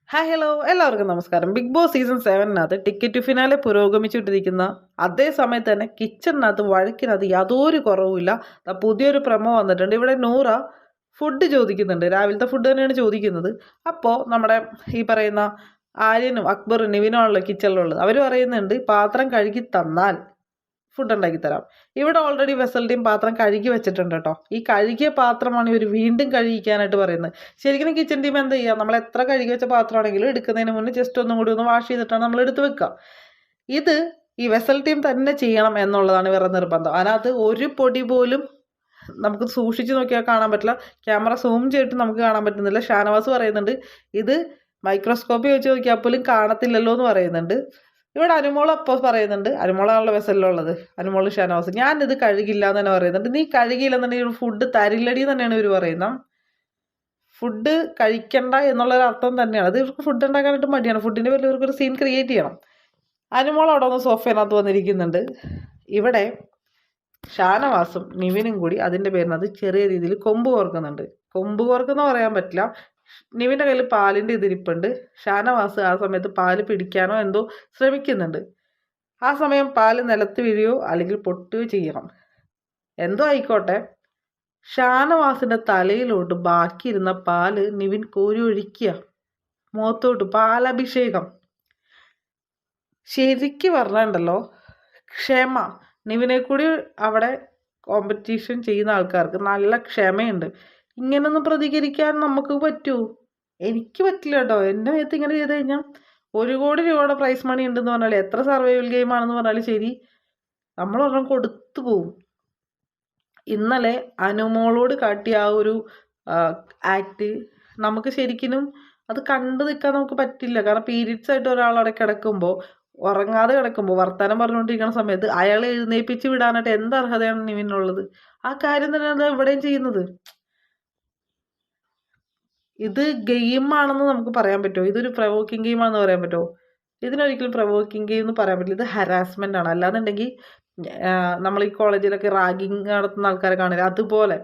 Hi hello എല്ലാവർക്കും നമസ്കാരം. Bigg Boss season 7 ticket finale പുരോഗമിച്ചുകൊണ്ടിരിക്കുന്ന അതേ സമയത്ത് തന്നെ കിച്ചണിനകത്ത് വഴക്കിനകത്ത് യാതൊരു കുറവുമില്ല. പുതിയൊരു പ്രമോ വന്നിട്ടുണ്ട്. ഇവിടെ നൂറ ഫുഡ് ചോദിക്കുന്നുണ്ട്. രാവിലത്തെ ഫുഡ് തന്നെയാണ് ചോദിക്കുന്നത്. അപ്പോൾ നമ്മുടെ ഈ പറയുന്ന ആര്യനും അക്ബറും നിവിനുമാണല്ലോ കിച്ചണിലുള്ളത്. അവർ പറയുന്നുണ്ട് പാത്രം കഴുകി തന്നാൽ ഫുഡ് ഉണ്ടാക്കി തരാം. ഇവിടെ ഓൾറെഡി വെസൽ ടീം പാത്രം കഴുകി വെച്ചിട്ടുണ്ട് കേട്ടോ. ഈ കഴുകിയ പാത്രമാണ് ഇവർ വീണ്ടും കഴുകിക്കാനായിട്ട് പറയുന്നത്. ശരിക്കും കിച്ചൺ ടീം എന്താ ചെയ്യുക, നമ്മൾ എത്ര കഴുകി വെച്ച പാത്രമാണെങ്കിലും എടുക്കുന്നതിന് മുന്നേ ജസ്റ്റ് ഒന്നും കൂടി ഒന്ന് വാഷ് ചെയ്തിട്ടാണ് നമ്മൾ എടുത്ത് വെക്കുക. ഇത് ഈ വെസൽ ടീം തന്നെ ചെയ്യണം എന്നുള്ളതാണ് ഇവരുടെ നിർബന്ധം. അതിനകത്ത് ഒരു പൊടി പോലും നമുക്ക് സൂക്ഷിച്ച് നോക്കിയാൽ കാണാൻ പറ്റില്ല. ക്യാമറ സൂം ചെയ്തിട്ട് നമുക്ക് കാണാൻ പറ്റുന്നില്ല. ഷാനവാസ് പറയുന്നുണ്ട് ഇത് മൈക്രോസ്കോപ്പി വെച്ച് നോക്കിയാൽ പോലും കാണത്തില്ലല്ലോ എന്ന് പറയുന്നുണ്ട്. ഇവിടെ അനുമോൾ അപ്പോൾ പറയുന്നുണ്ട്, അനുമോളാണല്ലോ വെസലിലുള്ളത്, അനുമോൾ ഷാനവാസ്, ഞാനിത് കഴുകില്ല എന്ന് തന്നെ പറയുന്നുണ്ട്. നീ കഴുകിയില്ലെന്നുണ്ടെങ്കിൽ ഫുഡ് തരില്ലടി തന്നെയാണ് ഇവർ പറയുന്നത്. ഫുഡ് കഴിക്കണ്ട എന്നുള്ളൊരു അർത്ഥം തന്നെയാണ്. അത് ഇവർക്ക് ഫുഡ് ഉണ്ടാക്കാനായിട്ട് മടിയാണ്. ഫുഡിൻ്റെ പേരിൽ ഇവർക്കൊരു സീൻ ക്രിയേറ്റ് ചെയ്യണം. അനുമോൾ അവിടെ ഒന്ന് സോഫയിനകത്ത് വന്നിരിക്കുന്നുണ്ട്. ഇവിടെ ഷാനവാസും നിവിനും കൂടി അതിൻ്റെ പേരിനകത്ത് ചെറിയ രീതിയിൽ കൊമ്പ് കോർക്കുന്നുണ്ട്. കൊമ്പ് കോർക്കുന്ന പറയാൻ പറ്റില്ല. നിവിൻ്റെ കയ്യിൽ പാലിൻ്റെ ഇതിരിപ്പുണ്ട്. ഷാനവാസ് ആ സമയത്ത് പാല് പിടിക്കാനോ എന്തോ ശ്രമിക്കുന്നുണ്ട്. ആ സമയം പാല് നിലത്ത് വീഴുകയോ അല്ലെങ്കിൽ പൊട്ടുകയോ ചെയ്യണം. എന്തോ ആയിക്കോട്ടെ, ഷാനവാസിൻ്റെ തലയിലോട്ട് ബാക്കിയിരുന്ന പാല് നിവിൻ കോരി ഒഴിക്കുക. മുഖത്തോട്ട് പാലഭിഷേകം. ശരിക്ക് പറഞ്ഞിട്ടുണ്ടല്ലോ, ക്ഷമ. നിവിനെ കൂടി അവിടെ കോമ്പറ്റീഷൻ ചെയ്യുന്ന ആൾക്കാർക്ക് നല്ല ക്ഷമയുണ്ട്. ഇങ്ങനൊന്നും പ്രതികരിക്കാൻ നമുക്ക് പറ്റൂ? എനിക്ക് പറ്റില്ല കേട്ടോ. എൻ്റെ മേത്ത് ഇങ്ങനെ ചെയ്ത് കഴിഞ്ഞാൽ 1 കോടി രൂപയുടെ പ്രൈസ് മണി ഉണ്ടെന്ന് പറഞ്ഞാൽ, എത്ര സർവൈവൽ ഗെയിം ആണെന്ന് പറഞ്ഞാലും ശരി, നമ്മളൊരെണ്ണം കൊടുത്തു പോവും. ഇന്നലെ അനുമോളോട് കാട്ടിയ ആ ഒരു ആക്ട് നമുക്ക് ശരിക്കും അത് കണ്ടു നിൽക്കാൻ നമുക്ക് പറ്റില്ല. കാരണം പീരിയഡ്സ് ആയിട്ട് ഒരാളവിടെ കിടക്കുമ്പോൾ, ഉറങ്ങാതെ കിടക്കുമ്പോൾ, വർത്തമാനം പറഞ്ഞുകൊണ്ടിരിക്കുന്ന സമയത്ത് അയാളെ എഴുന്നേൽപ്പിച്ച് വിടാനായിട്ട് എന്ത് അർഹതയാണ് നിവിനുള്ളത്? ആ കാര്യം തന്നെയാണ് ഇവിടെയും ചെയ്യുന്നത്. ഇത് ഗെയിമാണെന്ന് നമുക്ക് പറയാൻ പറ്റുമോ? ഇതൊരു പ്രവോക്കിംഗ് ഗെയിമാണെന്ന് പറയാൻ പറ്റുമോ? ഇതിനൊരിക്കലും പ്രവോക്കിംഗ് ഗെയിം എന്ന് പറയാൻ പറ്റില്ല. ഇത് ഹരാസ്മെൻ്റ് ആണ്. അല്ലാന്നുണ്ടെങ്കിൽ നമ്മൾ ഈ കോളേജിലൊക്കെ റാഗിങ് നടത്തുന്ന ആൾക്കാരെ കാണില്ല, അതുപോലെ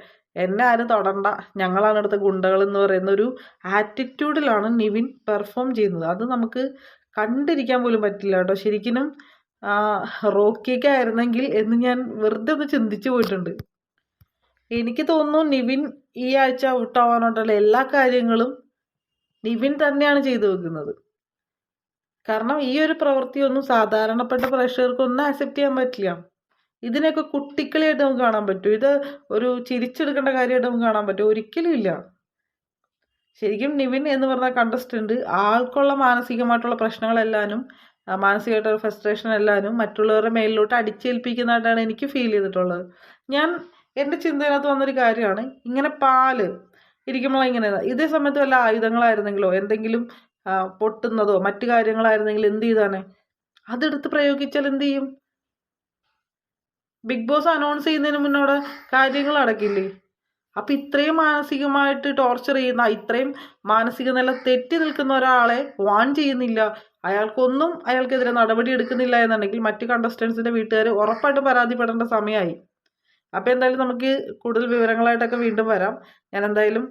എന്നെ ആരും തൊടണ്ട, ഞങ്ങളാണ് അടുത്ത ഗുണ്ടകൾ എന്ന് പറയുന്ന ഒരു ആറ്റിറ്റ്യൂഡിലാണ് നിവിൻ പെർഫോം ചെയ്യുന്നത്. അത് നമുക്ക് കണ്ടിരിക്കാൻ പോലും പറ്റില്ല കേട്ടോ. ശരിക്കും റോക്കിയൊക്കെ ആയിരുന്നെങ്കിൽ എന്ന് ഞാൻ വെറുതെ ഒന്ന് ചിന്തിച്ചു പോയിട്ടുണ്ട്. എനിക്ക് തോന്നുന്നു നിവിൻ ഈ ആഴ്ച ഔട്ടാവാനായിട്ടുള്ള എല്ലാ കാര്യങ്ങളും നിവിൻ തന്നെയാണ് ചെയ്തു വെക്കുന്നത്. കാരണം ഈ ഒരു പ്രവൃത്തിയൊന്നും സാധാരണപ്പെട്ട പ്രേക്ഷകർക്കൊന്നും ആക്സെപ്റ്റ് ചെയ്യാൻ പറ്റില്ല. ഇതിനൊക്കെ കുട്ടിക്കളിയായിട്ട് നമുക്ക് കാണാൻ പറ്റും. ഇത് ഒരു ചിരിച്ചെടുക്കേണ്ട കാര്യമായിട്ട് നമുക്ക് കാണാൻ പറ്റും? ഒരിക്കലും ഇല്ല. ശരിക്കും നിവിൻ എന്ന് പറഞ്ഞ കണ്ടസ്റ്റന്റ് ആൾക്കുള്ള മാനസികമായിട്ടുള്ള പ്രശ്നങ്ങളെല്ലാനും മാനസികമായിട്ടുള്ള ഫ്രസ്ട്രേഷൻ എല്ലാനും മറ്റുള്ളവരുടെ മേലിലോട്ട് അടിച്ചേൽപ്പിക്കുന്നതായിട്ടാണ് എനിക്ക് ഫീൽ ചെയ്തിട്ടുള്ളത്. എൻ്റെ ചിന്തയിനകത്ത് വന്നൊരു കാര്യമാണ്, ഇങ്ങനെ പാല് ഇരിക്കുമ്പോൾ ഇങ്ങനെ ഇതേ സമയത്ത് വല്ല ആയുധങ്ങളായിരുന്നെങ്കിലോ എന്തെങ്കിലും പൊട്ടുന്നതോ മറ്റു കാര്യങ്ങളായിരുന്നെങ്കിൽ എന്ത് ചെയ്താനെ? അതെടുത്ത് പ്രയോഗിച്ചാൽ എന്ത് ചെയ്യും? ബിഗ് ബോസ് അനൗൺസ് ചെയ്യുന്നതിന് മുന്നോടെ കാര്യങ്ങൾ അടക്കില്ലേ? അപ്പം ഇത്രയും മാനസികമായിട്ട് ടോർച്ചർ ചെയ്യുന്ന, ഇത്രയും മാനസിക നില തെറ്റി നിൽക്കുന്ന ഒരാളെ വാൺ ചെയ്യുന്നില്ല, അയാൾക്കെതിരെ നടപടി എടുക്കുന്നില്ല എന്നുണ്ടെങ്കിൽ മറ്റു കണ്ടസ്റ്റൻസിൻ്റെ വീട്ടുകാർ ഉറപ്പായിട്ടും പരാതിപ്പെടേണ്ട സമയമായി. അപ്പോൾ എന്തായാലും നമുക്ക് കൂടുതൽ വിവരങ്ങളായിട്ടൊക്കെ വീണ്ടും വരാം. ഞാൻ എന്തായാലും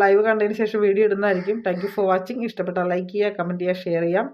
ലൈവ് കണ്ടതിന് ശേഷം വീഡിയോ ഇടുന്നതായിരിക്കും. Thank you for watching. ഇഷ്ടപ്പെട്ടാൽ ലൈക്ക് ചെയ്യുക, കമൻറ്റ് ചെയ്യുക, ഷെയർ ചെയ്യാം.